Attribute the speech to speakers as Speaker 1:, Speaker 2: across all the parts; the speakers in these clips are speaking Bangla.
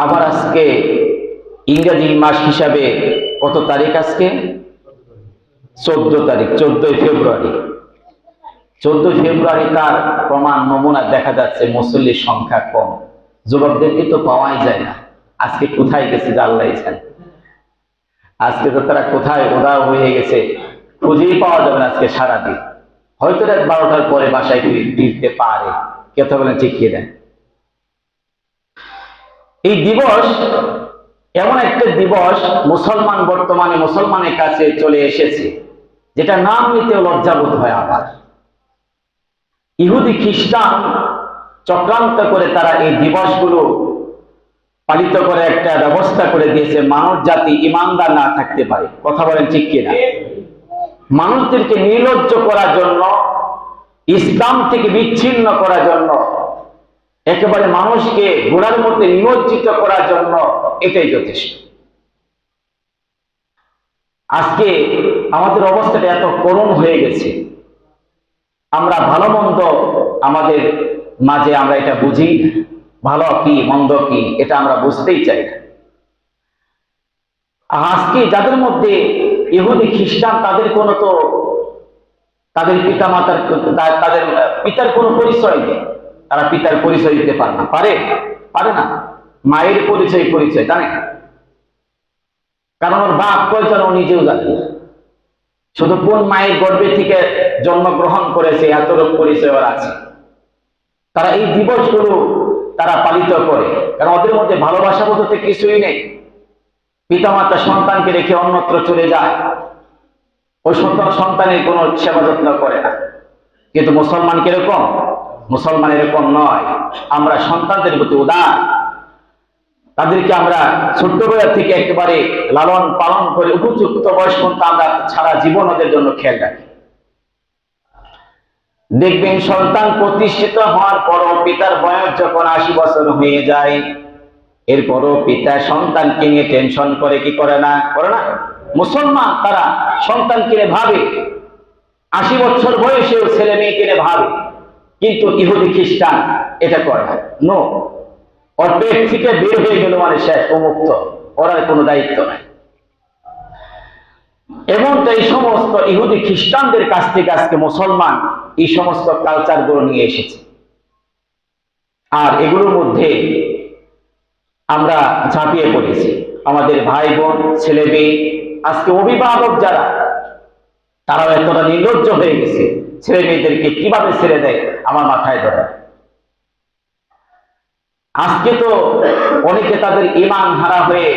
Speaker 1: আবার আজকে ইংরেজি মাস হিসাবে কত তারিখ? আজকে 14 তারিখ, 14 ফেব্রুয়ারি। 14 ফেব্রুয়ারি তার প্রমাণ নমুনা দেখা যাচ্ছে মুসল্লির সংখ্যা কম, যুবকদেরকে তো পাওয়াই যায় না। আজকে কোথায় গেছে আল্লাহ জানে। আজকে তো তারা কোথায় উধাও হয়ে গেছে, খুঁজেই পাওয়া যাবে না আজকে সারাদিন। হয়তো রাত 12টার পরে বাসায় ফিরতে পারে। কথা বলেন ঠিক কি না? এই দিবস এমন একটা দিবস বর্তমানে মুসলমানের কাছে চলে এসেছে, যেটা নাম নিতেও লজ্জাবোধ হয়। আবার ইহুদি খ্রিস্টান চক্রান্ত করে তারা এই দিবসগুলো পালিত করে একটা ব্যবস্থা করে দিয়েছে, মানব জাতি ইমানদার না থাকতে পারে। কথা বলেন ঠিক কিনা? মানুষদেরকে নির্লজ্জ করার জন্য, ইসলাম থেকে বিচ্ছিন্ন করার জন্য, একেবারে মানুষকে গোড়ার মধ্যে নিমজ্জিত করার জন্য এটাই যথেষ্ট। আজকে আমাদের অবস্থাটা এত করুণ হয়ে গেছে, আমরা ভালো মন্দ আমাদের মাঝে আমরা এটা বুঝি, ভালো কি মন্দ কি এটা আমরা বুঝতেই চাই না। আজকে যাদের মধ্যে ইহুদি খ্রিস্টান, তাদের পিতা মাতার, তাদের পিতার কোনো পরিচয় নেই, তারা পিতার পরিচয় দিতে পারে না। পারে না। মায়ের পরিচয় জানে, কারণ ওর বাপ কয়জন ও নিজেও জানে না। শুধু কোন মায়ের গর্ভে থেকে জন্মগ্রহণ করেছে এতটুকু পরিচয় ওর আছে। তারা এই দিবসগুলো তারা পালিত করে, কারণ ওদের মধ্যে ভালোবাসা বলতে কিছুই নেই। পিতামাতা সন্তানকে রেখে অন্যত্র চলে যায়, ওই সন্তানের কোনো সেবা যত্ন করে না। কিন্তু মুসলমান কিরকম? মুসলমান এরকম নয়। আমরা সন্তানদের প্রতি উদার, তাদেরকে আমরা ছোট্টবেলা থেকে একেবারে লালন পালন করে উপযুক্ত বয়স পর্যন্ত আমরা সারা জীবন ওদের জন্য খেয়াল রাখি। দেখবেন সন্তান প্রতিষ্ঠিত হওয়ার পরও পিতার বয়স যখন 80 বছর হয়ে যায়, এরপরও পিতা সন্তানকে নিয়ে টেনশন করে কি করে না? মুসলমান তারা সন্তানকে নিয়ে ভাবে, 80 বছর বয়সেও ছেলে মেয়েকে নিয়ে ভাবে। কিন্তু ইহুদি খ্রিস্টান এটা করে না। নো, ওর পেট থেকে বের হয়ে গেল মানে শেষ, মুক্ত, ওর আর কোনো দায়িত্ব নাই। এমনটা এই সমস্ত ইহুদি খ্রিস্টানদের কাছ থেকে আজকে মুসলমান এই সমস্ত কালচার গুলো নিয়ে এসেছে। আর এগুলোর মধ্যে আমরা ঝাঁপিয়ে পড়েছি। আমাদের ভাই বোন, ছেলে মেয়ে, আজকে অভিভাবক যারা, তারাও এতটা নির্লজ্জ হয়ে গেছে, ছেলে মেয়েদেরকে কিভাবে ছেড়ে দেয় আমার মাথায় ধরে। আজকে তো অনেকে তাদের ঈমান হারা হয়ে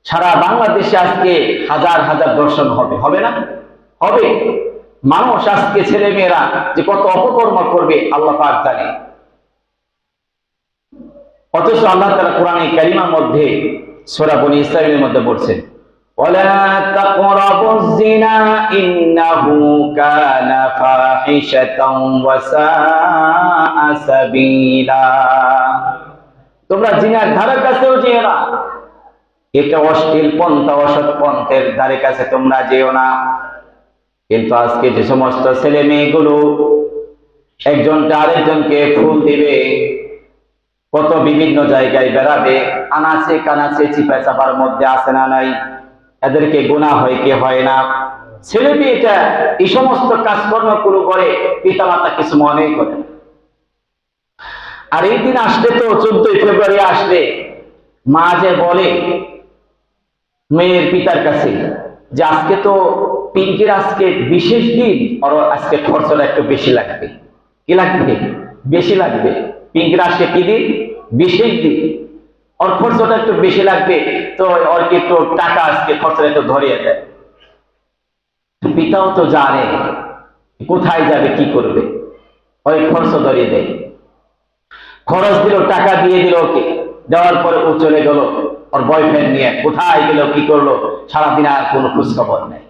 Speaker 1: সারা বাংলাদেশে আজকে হাজার হাজার দর্শন হবে না? হবে। মানুষ আজকে ছেলে মেয়েরা যে কত অপকর্ম করবে আল্লাহ পাক জানে। অথচ আল্লাহ তাআলা কোরআনে কারিমার মধ্যে সূরা বনী ইসরাঈলের মধ্যে বলছেন, ওয়ালা তাকরাবুজ জিনা ইন্নাহু কানা ফাহিশাতাও ওয়া সাআ সাবিলা। তোমরা জিনার ধারে কাছেও যেও না, এটা অশ্লীল পন্থা, অসৎ পন্থের ধারে কাছে তোমরা যেও না। কিন্তু আজকে যে সমস্ত ছেলে মেয়েগুলো একজনটা আরেকজনকে ফুল দিবে, কত বিভিন্ন জায়গায় বেড়াবে, আনাচে কানাচে চিপা চাপার মধ্যে আছে না নাই, এদেরকে গুনাহ হয় কি হয় না? ছেলে মেয়েটা এই সমস্ত কাজকর্ম শুরু করে, পিতামাতা কিছু মনেই করে না। আর এই দিন আসলে তো 14 ফেব্রুয়ারি আসলে মা যে বলে মেয়ের পিতার কাছে যে আজকে তো পিঙ্কির আজকে বিশেষ দিন, আর আজকে খরচটা একটু বেশি লাগবে। কি লাগবে? বেশি লাগবে। পিঙ্কির আজকে কি দিন? বিশেষ দিন, ওর খরচটা একটু বেশি লাগবে, তো ওর কি একটু টাকা আজকে খরচটা একটু ধরিয়ে দেয়। পিতাও তো জানে কোথায় যাবে, কি করবে, ওই খরচ ধরিয়ে দেয়। খরচ দিল, টাকা দিয়ে দিল ওকে, দেওয়ার পরে ও চলে গেল ওর বয়ফ্রেন্ড নিয়ে, কোথায় গেল, কি করলো, সারাদিন আর কোনো খোঁজ খবর নেই।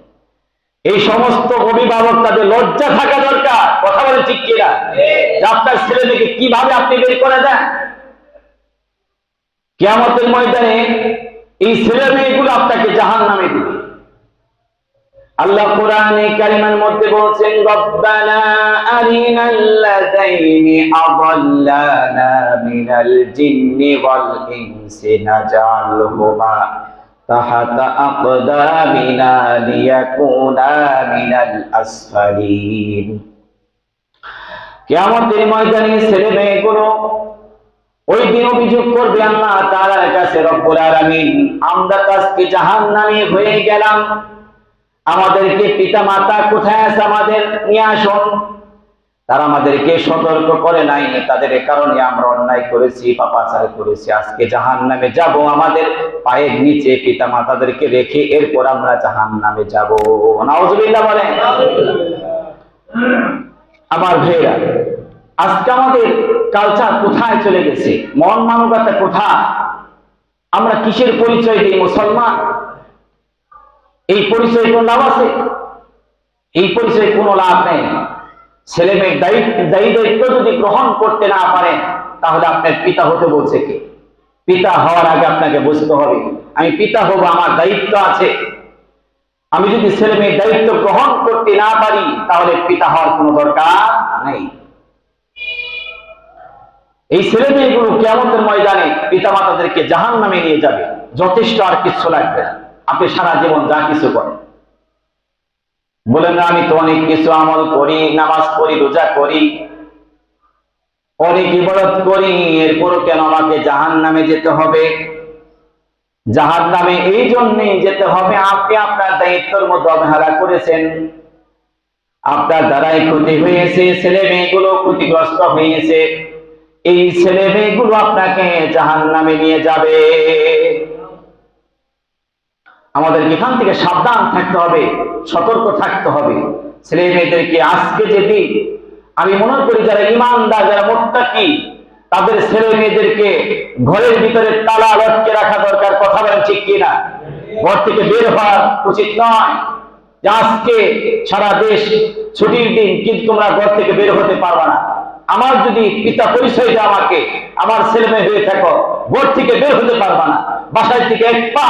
Speaker 1: এই সমস্ত অভিভাবক তাদের লজ্জা থাকা দরকার। কথা বলে ঠিক কিনা? যে আপনার ছেলে মেয়েকে কিভাবে আপনি বের করে দেন। কিয়ামতের ময়দানে এই ছেলে মেয়েগুলো আপনাকে জাহান্নামে দিবে। আল্লাহ কোরআনে কারিমের মধ্যে বলছেন, রব্বানা আরিনাল্লাযাইনি আযাল্লানা মিনাল জিন্নি ওয়াল ইনসি নাজআলহুমা তাহাতা আকদামিনা লিয়াকুনা মিনাল আসফালিন। কিয়ামতের ময়দানে ছেলে মেয়েগুলো ওই দিন অভিযোগ করবে আল্লাহ তাআলার কাছে, রব্বুল আলামিন, আমরা তো আজকে জাহান্নামী হয়ে গেলাম, আমাদেরকে পিতা মাতা কোথায় আছে, আমাদের নিয়ে আসুন। তারা আমাদেরকে সতর্ক করে নাই, তাদের কারণে আমরা অন্যায় করেছি, পাপাচার করেছি, আজকে জাহান্নামে যাব, আমাদের পায়ের নিচে পিতা মাতাদেরকে রেখে এরপর আমরা জাহান্নামে যাব। নাউজুবিল্লাহ বলেন। আমার ভাইরা, আজকে আমাদের কালচার কোথায় চলে গেছে, মন মানবতা কোথায়? আমরা কিসের পরিচয় দিই? মুসলমান। এই পরিচয় কোন লাভ আছে? এই পরিচয় কোনো লাভ নেই। ছেলে মেয়ের দায়িত্ব যদি গ্রহণ করতে না পারেন, তাহলে আপনার পিতা হতে বলছে কে? পিতা হওয়ার আগে আপনাকে বুঝতে হবে, আমি পিতা হব, আমার দায়িত্ব আছে। আমি যদি ছেলে মেয়ের দায়িত্ব গ্রহণ করতে না পারি, তাহলে পিতা হওয়ার কোনো দরকার নেই। এই ছেলে মেয়েগুলো কিয়ামতের ময়দানে পিতা মাতাদেরকে জাহান্নামে নিয়ে যাবে, যথেষ্ট, আর কিছু লাগবে না। আপনি সারা জীবন যা কিছু করেন, বলেন না আমি তো অনেক কিছু আমল করি, নামাজ পড়ি, রোজা করি, অনেক ইবাদত করি, এরপরও কেন আমাকে জাহান্নামে যেতে হবে? জাহান্নামে এই জন্যই যেতে হবে, আপনি আপনার দায়িত্বের মধ্যে অবহেলা করেছেন, আপনার দ্বারাই ক্ষতি হয়েছে, ছেলে মেয়েগুলো ক্ষতিগ্রস্ত হয়েছে, এই ছেলে মেয়েগুলো আপনাকে জাহান্নামে নিয়ে যাবে। আমাদের এখান থেকে সাবধান থাকতে হবে, সতর্ক থাকতে হবে। ছেলে মেয়েদেরকে আজকে যদি আমি মনে করি যারা ইমানদার, যারা মুত্তাকি, তাদের ছেলে মেয়েদেরকে ঘরের ভিতরে তালা লটকে রাখা দরকার। কথা বলেন ঠিক কিনা? ঘর থেকে বের হওয়া উচিত নয়। যে আজকে সারা দেশ ছুটির দিন, কিন্তু তোমরা ঘর থেকে বের হতে পারবে না। আমার যদি পিতা পরিচয় দেয় আমাকে, আমার ছেলে মেয়ে হয়ে থাকো, ঘর থেকে বের হতে পারবে না, বাসায় থেকে এক পা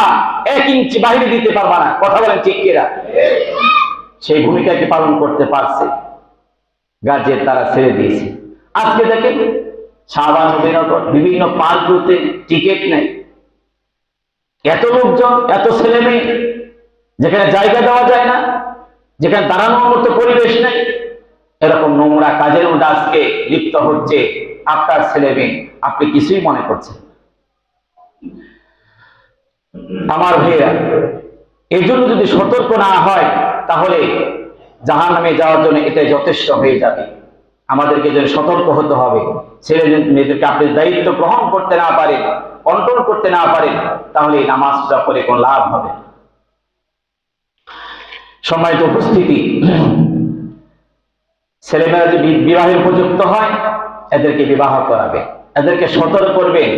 Speaker 1: 1 ইঞ্চি বাইরে দিতে পারবে না। কথা বলেন ঠিক কিনা? সেই ভূমিকাকে পালন করতে পারছে, গার্জিয়ান তারা ছেড়ে দিয়েছে। আজকে দেখেন শাহবাগ নবীনগর বিভিন্ন পার্কগুলোতে টিকিট নেই, এত লোকজন, এত ছেলে মেয়ে, যেখানে জায়গা দেওয়া যায় না, যেখানে দাঁড়ানোর মতো পরিবেশ নেই, এরকম নোংরা কাজের মধ্যে আজকে লিপ্ত হচ্ছে আপনার ছেলে মেয়ে, আপনি কিছুই মনে করছেন। আমার ভাইয়া, এই জন্য যদি সতর্ক না হয়, তাহলে জাহান্নামে যাওয়ার জন্য এটাই যথেষ্ট হয়ে যাবে। আমাদেরকে যেন সতর্ক হতে হবে। ছেলে মেয়েদেরকে আপনি দায়িত্ব গ্রহণ করতে না পারেন, কন্ট্রোল করতে না পারেন, তাহলে এই নামাজটা করে কোনো লাভ হবে। সম্মানিত উপস্থিতি, ছেলেমেয়েরা যদি বিবাহের উপযুক্ত হয়, এদেরকে বিবাহ করাবে, এদেরকে সতর্ক করবেন।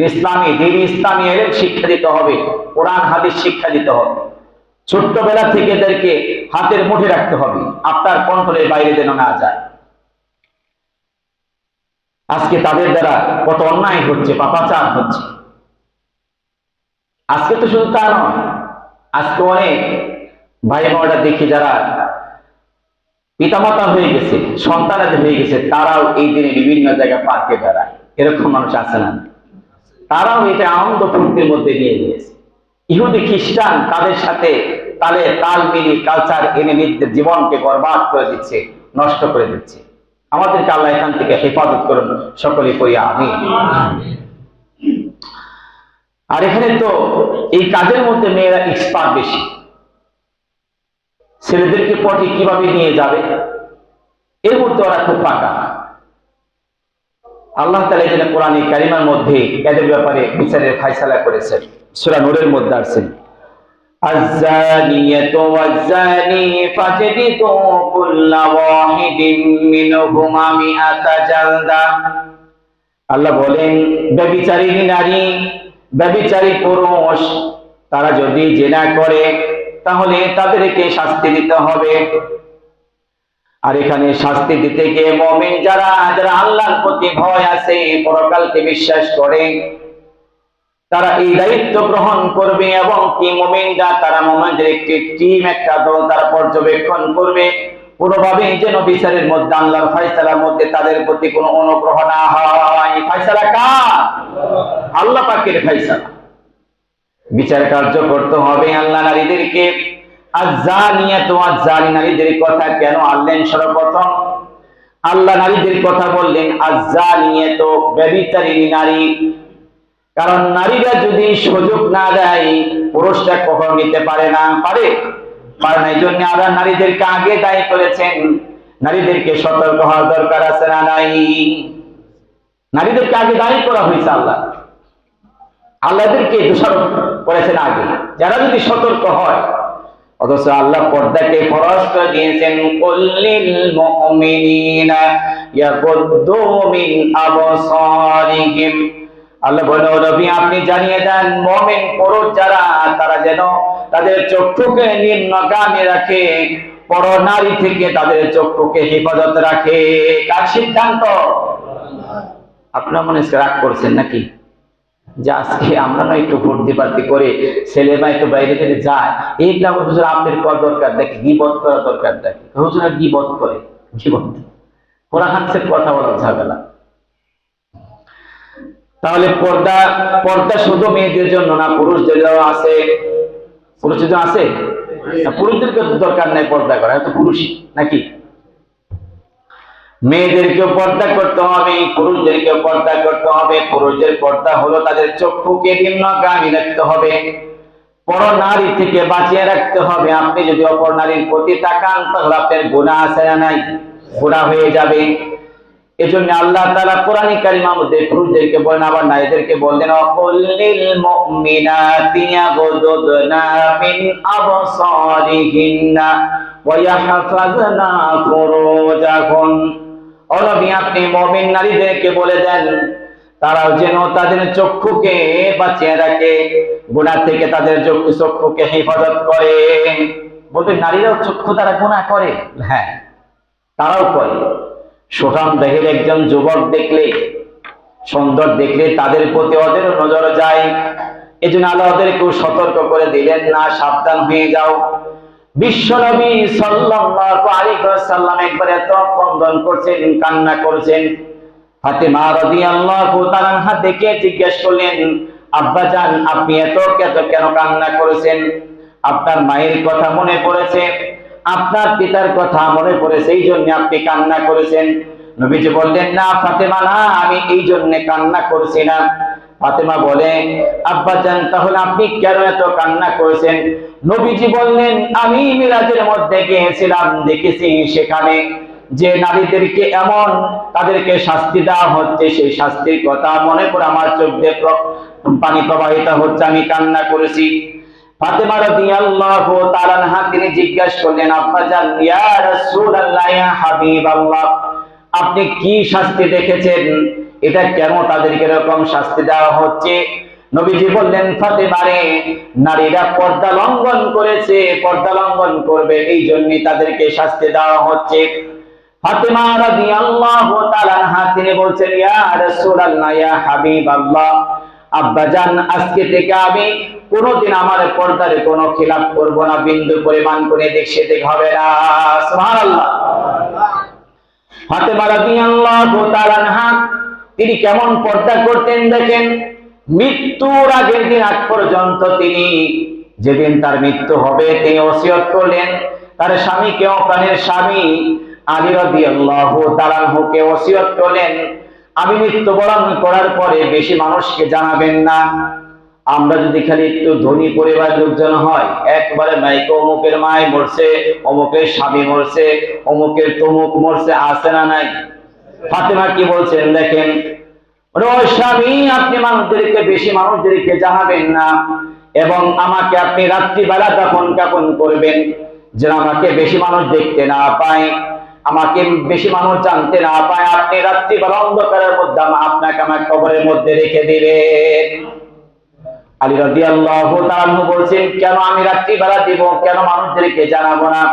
Speaker 1: ইসলামী দিন, ইসলামী এলেম শিক্ষা দিতে হবে, কোরআন হাদিস শিক্ষা দিতে হবে। ছোট্টবেলা থেকে এদেরকে হাতের মুঠে রাখতে হবে, আপনার কন্ট্রোলের বাইরে যেন না যায়। আজকে তাদের দ্বারা কত অন্যায় হচ্ছে, পাপাচার হচ্ছে। আজকে তো শুধু তা নয়, আজকে অনেক ভাই বোনেরা দেখি যারা পিতামাতা হয়ে গেছে, সন্তানাদের হয়ে গেছে, তারাও এই দিনে বিভিন্ন জায়গায় পার্কে বেড়ায়। এরকম মানুষ আছে না? তারাও এটা আনন্দ ফুর্তির মধ্যে নিয়ে নিয়েছে। ইহুদি খ্রিস্টান তাদের সাথে তাল মিলিয়ে কালচার এনে নিজেদের জীবনকে বরবাদ করে দিচ্ছে, নষ্ট করে দিচ্ছে। আমাদেরকে আল্লাহ এখান থেকে হেফাজত করুন, সকলে করি আমিন। আর এখানে তো এই কাজের মধ্যে মেয়েরা এক্সপার্ট বেশি। ছেলেদেরকে পথে কিভাবে নিয়ে যাবে, এর মধ্যে ওরা খুব পাকা। আল্লাহ তাআলা এখানে কোরআনে কারিমার মধ্যে এদের ব্যাপারে বিচারের ফায়সালা করেছেন। সূরা নূরের মধ্যে আছেন, আয-যানিয়াতু ওয়াজ-যানি ফাজলিদু কুল্লা ওয়াহিদিন মিনহুমা মিআতা জালদা। আল্লাহ বলেন, ব্যভিচারিণী নারী, ব্যভিচারী পুরুষ, তারা যদি জিনা করে তাহলে তাদেরকে শাস্তি দিতে হবে। আর এখানে শাস্তি দিতে গিয়ে মুমিন যারা আল্লাহর প্রতি ভয় আছে, পরকালকে বিশ্বাস করে, তারা এই দায়িত্ব গ্রহণ করবে এবং কি মুমিনরা তারা মুমিনদের একটি টিম, একটা দল তারা পর্যবেক্ষণ করবে, কোনোভাবে যেন বিচারের মধ্যে আল্লাহর ফয়সালার মধ্যে তাদের প্রতি কোনো অনুগ্রহ না হয়। ফয়সালা কার? আল্লাহ পাকের ফয়সালা। বিচার কার্য করতে হবে। আল্লাহ নারীদেরকে আয-যানিয়াতু ওয়াজ-যানি নারীদের কথা কেন আনলেন? সর্বপ্রথম আল্লাহ নারীদের কথা বললেন আয-যানিয়াতু, ব্যভিচারিণী নারী। কারণ নারীরা যদি সুযোগ না দেয় পুরুষরা কখনো নিতে পারে না। পারে না। এই জন্য আল্লাহ নারীদেরকে আগে দায়ী করেছেন। নারীদেরকে সতর্ক হওয়ার দরকার আছে না নাই? নারীদেরকে আগে দায়ী করা হয়েছে। আল্লাহদেরকে দোষারোপ করেছেন আগে, যারা যদি সতর্ক হয়। অথচ আল্লাহ পর্দাকে ফরজ করে দিয়েছেন, কুল্লিল মুমিনিনা ইয়াগুদ্দু মিন আবসারিহিম। আল্লাহ বলেন, ও নবী আপনি জানিয়ে দেন মুমিন পুরুষ যারা, তারা যেন তাদের চক্ষুকে নিম্নগামী রাখে, পর নারী থেকে তাদের চক্ষুকে হেফাজত রাখে। কার সিদ্ধান্ত? আপনারা মনে হচ্ছে রাগ করছেন নাকি? যে আজকে আমরা না একটু ভর্তি পার্টি করে ছেলে বা একটু বাইরে থেকে যায়, এই গ্রামের হুজুর আপনার করা দরকার দেখে, গীবত করা দরকার দেখে, হুজুরা গীবত করে, গীবত কোরআন হাদিসের কথা বলা ঝামেলা। তাহলে পর্দা শুধু মেয়েদের জন্য না, পুরুষদেরও আছে। পুরুষদের আছে, পুরুষদেরকে দরকার নাই পর্দা করা, তো পুরুষই নাকি? মেয়েদেরকেও পর্দা করতে হবে, পুরুষদেরকেও পর্দা করতে হবে। পুরুষদের পর্দা হলো তাদের চক্ষুকে নিম্নগামী রাখতে হবে, পর নারী থেকে বাঁচিয়ে রাখতে হবে। আপনি যদি অপর নারীর প্রতি তাকান তাহলে আপনার গুনাহ আছে না নাই? গুনাহ হয়ে যাবে। এজন্য আল্লাহ তাআলা কোরআনে কারিমার মধ্যে পুরুষদেরকে বলেন, আবার নারীদেরকে বললেন, কুল্লিল মুমিনাতি ইয়াগুদুদনা মিন আবসারিহিন্না ওয়া ইয়াহফাযনা ফুরুজাহুন। ও নবী আপনি মুমিন নারীদেরকে বলে দেন তারাও যেন তাদের চক্ষুকে বাঁচিয়ে রাখে, গুনাহ থেকে তাদের চক্ষুকে হেফাজত করে। বলবেন নারীরাও চক্ষু দ্বারা গুনাহ করে? হ্যাঁ, তারাও করে। সুঠাম দেহের একজন যুবক দেখলে, সুন্দর দেখলে তাদের প্রতি ওদের নজর যায়। এজন্য আল্লাহ ওদেরকেও সতর্ক করে দিলেন, না সাবধান হয়ে যাও। বিশ্বনবী সাল্লাল্লাহু আলাইহি ওয়াসাল্লাম একবার এত ক্রন্দন করছেন, কান্না করছেন। ফাতেমা রাদিয়াল্লাহু তাআলা আনহা দেখে জিজ্ঞেস করলেন, আব্বাজান আপনি এত কেন কান্না করেছেন? আপনার মায়ের কথা মনে পড়েছে, আপনার পিতার কথা মনে পড়েছে, এই জন্য আপনি কান্না করেছেন? নবীজি বললেন, না ফাতেমা, না আমি এই জন্য কান্না করছি না। ফাতেমা বলে, আব্বাজান তাহলে আপনি কেন এত কান্না করেছেন? নবীজি বললেন, আমি মিরাজের মধ্যে গিয়েছিলাম, দেখেছি সেখানে যে নারীদেরকে এমন তাদেরকে শাস্তি দেওয়া হচ্ছে, সেই শাস্তির কথা মনে করে আমার চোখ দিয়ে পানি প্রবাহিত হচ্ছে, আমি কান্না করেছি। ফাতেমা রাদিয়াল্লাহু তাআলা আনহা তিনি জিজ্ঞাসা করলেন, আব্বাজান ইয়া রাসূলুল্লাহ ইয়া হাবিবাল্লাহ আপনি কি শাস্তি দেখেছেন? এটা কেন তাদেরকে এরকম শাস্তি দেওয়া হচ্ছে? নবীজি বললেন, ফাতেমা রে, নারীরা পর্দা লঙ্ঘন করেছে, পর্দা লঙ্ঘন করবে, এই জন্যই তাদেরকে শাস্তি দেওয়া হচ্ছে। ফাতেমা রাদিয়াল্লাহু তাআলা আনহা তিনি বলছেন, ইয়া রাসূলুল্লাহ ইয়া হাবিবাল্লাহ আব্বাজান আজকে থেকে আমি কোনদিন আমার পর্দারে কোনো খিলাফ করব না, বিন্দু পরিমাণ করে দেখতে হবে না। সুবহানাল্লাহ। ফাতেমা রাদিয়াল্লাহু তাআলা আনহা তিনি কেমন পর্দা করতেন দেখেন। মৃত্যুর আগের দিন আগ পর্যন্ত তিনি, যেদিন তার মৃত্যু হবে, তিনি ওসিয়ত করলেন তার স্বামীকে, প্রাণের স্বামী আলী রাদিয়াল্লাহু তাআলা আনহুকে ওসিয়ত করলেন, আমি মৃত্যুবরণ করার পরে বেশি মানুষকে জানাবেন না। আমরা যদি খালি একটু ধনী পরিবার লোকজন হয়, একবারে মাইকে অমুকের মায় মরছে, অমুকের স্বামী মরছে, অমুকের তমুক মরছে, আছে না নাই? ফাতেমা কি বলছেন দেখেন, ওই স্বামী আপনি মানুষদেরকে, বেশি মানুষদেরকে জানাবেন না, এবং আমাকে আপনি রাত্রিবেলা দাফন কাফন করবেন, যেন আমাকে বেশি মানুষ দেখতে না পায়, আমাকে বেশি মানুষ জানতে না পায়। আপনি রাত্রিবেলা অন্ধকারের মধ্যে আপনাকে আমার কবরের মধ্যে রেখে দিবেন। আলী রাদিয়াল্লাহু তাআলা আনহু বলছেন, কেন আমি রাত্রিবেলা দিব, কেন মানুষদেরকে জানাবো না?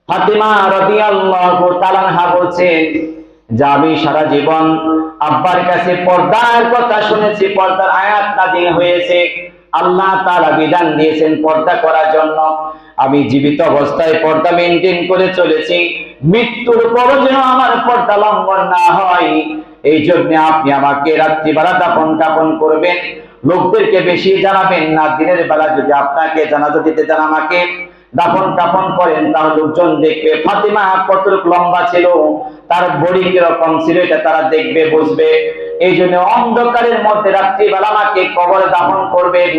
Speaker 1: ফাতেমা রাদিয়াল্লাহু তাআলা আনহা বলছেন, যে আমি সারা জীবন আব্বার কাছে পর্দার কথা শুনেছি, পর্দার আয়াত নাযিল হয়েছে, আল্লাহ তাআলা বিধান দিয়েছেন পর্দা করার জন্য। আমি জীবিত অবস্থায় পর্দা মেনটেন করে চলেছি, মৃত্যুর পরও যেন আমার পর্দা লঙ্ঘন না হয়, এই জন্য আপনি আমাকে রাত্রিবেলা দাফন কাফন করবেন, লোকদেরকে বেশি জানাবেন না। দিনের বেলা যদি আপনাকে জানাজা দিতে চান, আমাকে দাফন কাফন করেন, তাহলে লোকজন দেখবে ফাতিমা কতটুকু লম্বা ছিল, তার বডি কিরকম ছিল, এটা তারা দেখবে, বুঝবে। এই জন্য অন্ধকারের মধ্যে রাত্রিবেলা আমাকে কবরে দাফন করবেন,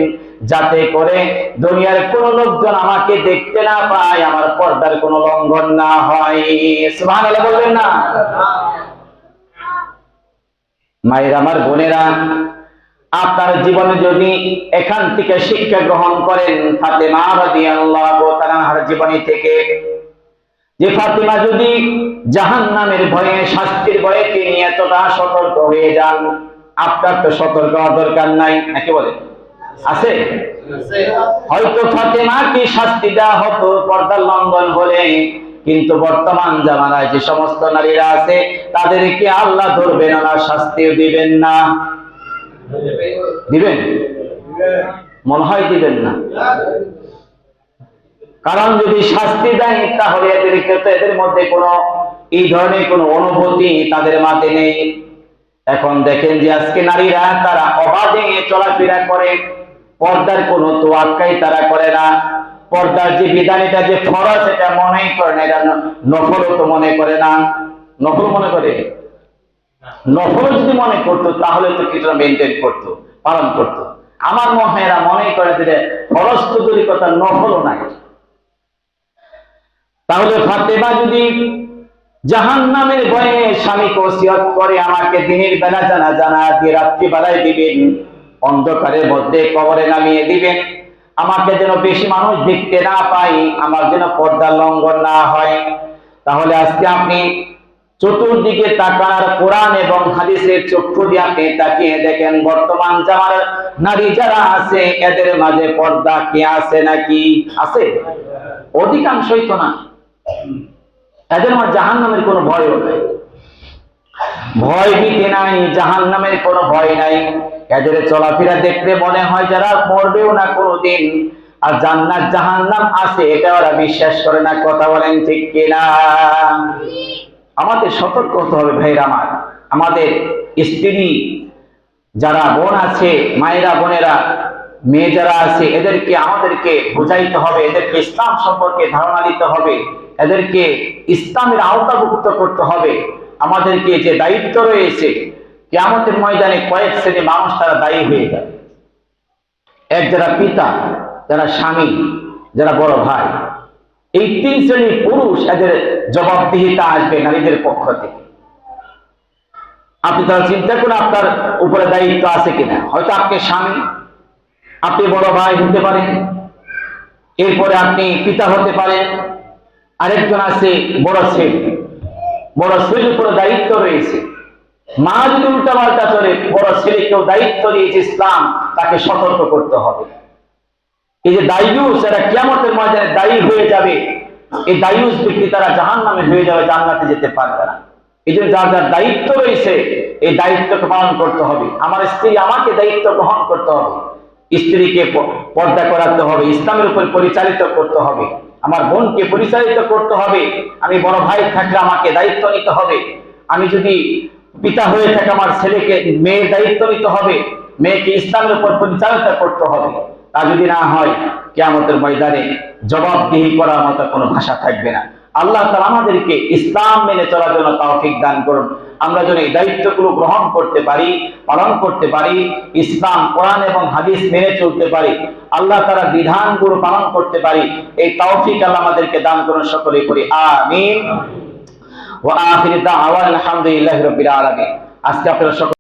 Speaker 1: যাতে করে দুনিয়ার কোন লোকজন আমাকে দেখতে না পায়, আমার পর্দার কোনো লঙ্ঘন না হয়। সুবহানাল্লাহ বলবেন না? মায়ের আমার বোনেরা, আপনার জীবনে যদি এখান থেকে শিক্ষা গ্রহণ করেন ফাতেমা রাদিয়াল্লাহু তাআলার জীবনী থেকে, যে ফাতেমা যদি জাহান্নামের ভয়ে, শাস্তির ভয়ে তিনি এতটা সতর্ক হয়ে যান, আপনার তো সতর্ক হওয়ার দরকার নাই, নাকি বলে? আছে? হয়তো ফাতেমাকে শাস্তি দেওয়া হতো পর্দার লঙ্ঘন হলে, কিন্তু বর্তমান জামানায় যে সমস্ত নারীরা আছে তাদেরকে আল্লাহ ধরবেন না, শাস্তিও দিবেন না। দিবেন? মনে হয় দিবেন না। কারণ যদি শাস্তি দেয় তাহলে এদের মধ্যে কোনো এই ধরনের কোনো অনুভূতি তাদের মাঝে নেই। এখন দেখেন যে আজকে নারীরা তারা অবাধে চলাফেরা করে, পর্দার কোনো তোয়াক্কাই তারা করে না, পর্দার যে বিধান এটা যে ফরজ এটা মনেই করে না, এটা নফলও তো মনে করে না। নফল মনে করে? নফল যদি মনে করতো তাহলে তো কিছুটা মেনটেন করতো, পালন করতো। আমার মনে হয় এরা মনে করে যে ফরজ তো দূরের কথা, নফলও নাই। তাহলে ফাতেমা যদি জাহান্নামের ভয়ে স্বামীকে ওসিয়ত করে আমাকে দিনের বেলা জানাজা না দিয়ে রাত্রিবেলায় দিবেন, অন্ধকারের মধ্যে কবরে নামিয়ে দিবেন, আমাকে যেন বেশি মানুষ দেখতে না পাই, আমার যেন পর্দার লঙ্ঘন না হয়, তাহলে আজকে আপনি চতুর্দিকে তাকার কোরআন এবং হাদিসের চক্ষু দিয়ে আপনি তাকিয়ে দেখেন বর্তমান জামানার নারী যারা আছে এদের মাঝে পর্দা কি আছে নাকি? আছে? অধিকাংশই তো না। এদের মাঝে জাহান্নামের কোনো ভয়ও নাই, ভয় ভীতি নাই, জাহান্নামের কোনো ভয় নাই। এদের চলাফেরা দেখলে মনে হয় যারা মরবেও না কোনোদিন, আর জান্নাত জাহান্নাম আছে এটা ওরা বিশ্বাস করে না। কথা বলেন ঠিক কিনা? আমাদের সতর্ক হতে হবে ভাইরা আমার। আমাদের স্ত্রী যারা বোন আছে, মায়েরা বোনেরা, মেয়ে যারা আছে, এদেরকে আমাদেরকে বোঝাইতে হবে, এদেরকে ইসলাম সম্পর্কে ধারণা দিতে হবে, এদেরকে ইসলামের আওতাভুক্ত করতে হবে। আমাদেরকে যে দায়িত্ব রয়েছে, কিয়ামতের ময়দানে কয়েক শ্রেণী মানুষ তারা দায়ী হয়ে যাবে। এক, যারা পিতা, যারা স্বামী, যারা বড় ভাই, এই তিন শ্রেণীর পুরুষ, এদের জবাবদিহিতা আসবে নারীদের পক্ষ থেকে। আপনি তারা চিন্তা করে আপনার উপরে দায়িত্ব আছে কিনা। হয়তো আপনি স্বামী, আপনি বড় ভাই হতে পারেন, এরপরে আপনি পিতা হতে পারেন, আরেকজন আছে বড় ছেলে, বড় ছেলের উপরে দায়িত্ব রয়েছে। মা যদি উল্টা পাল্টা চলে, বড় ছেলেকেও দায়িত্ব দিয়েছে ইসলাম, তাকে সতর্ক করতে হবে। এই যে দায়ুস, এরা কিয়ামতের ময়দানে দায়ী হয়ে যাবে। এই দায়ুস ব্যক্তি তারা জাহান্নামে হয়ে যাবে, জান্নাতে যেতে পারবে না। এই জন্য যার যার দায়িত্ব রয়েছে এই দায়িত্বকে পালন করতে হবে। আমার স্ত্রী আমাকে দায়িত্ব গ্রহণ করতে হবে, স্ত্রীকে পর্দা করাতে হবে, ইসলামের উপর পরিচালিত করতে হবে, আমার বোনকে পরিচালিত করতে হবে। আমি বড় ভাই থাকলে আমাকে দায়িত্ব নিতে হবে। আমি যদি পিতা হয়ে থাকে আমার ছেলেকে, মেয়ের দায়িত্ব নিতে হবে, মেয়েকে ইসলামের উপর পরিচালিত করতে হবে। তা যদি না হয় কিয়ামতের ময়দানে জবাবদিহি করার মতো কোনো ভাষা থাকবে না। আল্লাহ তাআলা আমাদেরকে ইসলাম মেনে চলার জন্য তৌফিক দান করুন। আমরা যেন এই দায়িত্বগুলো গ্রহণ করতে পারি, পালন করতে পারি, ইসলাম, কোরআন এবং হাদিস মেনে চলতে পারি, আল্লাহ তাআলা বিধানগুলো পালন করতে পারি, এই তৌফিক আল্লাহ আমাদেরকে দান করুন। সকলে করি আমিন। ওয়া আখিরু দাওয়ানা আলহামদুলিল্লাহি রাব্বিল আলামিন। আজকে আপনারা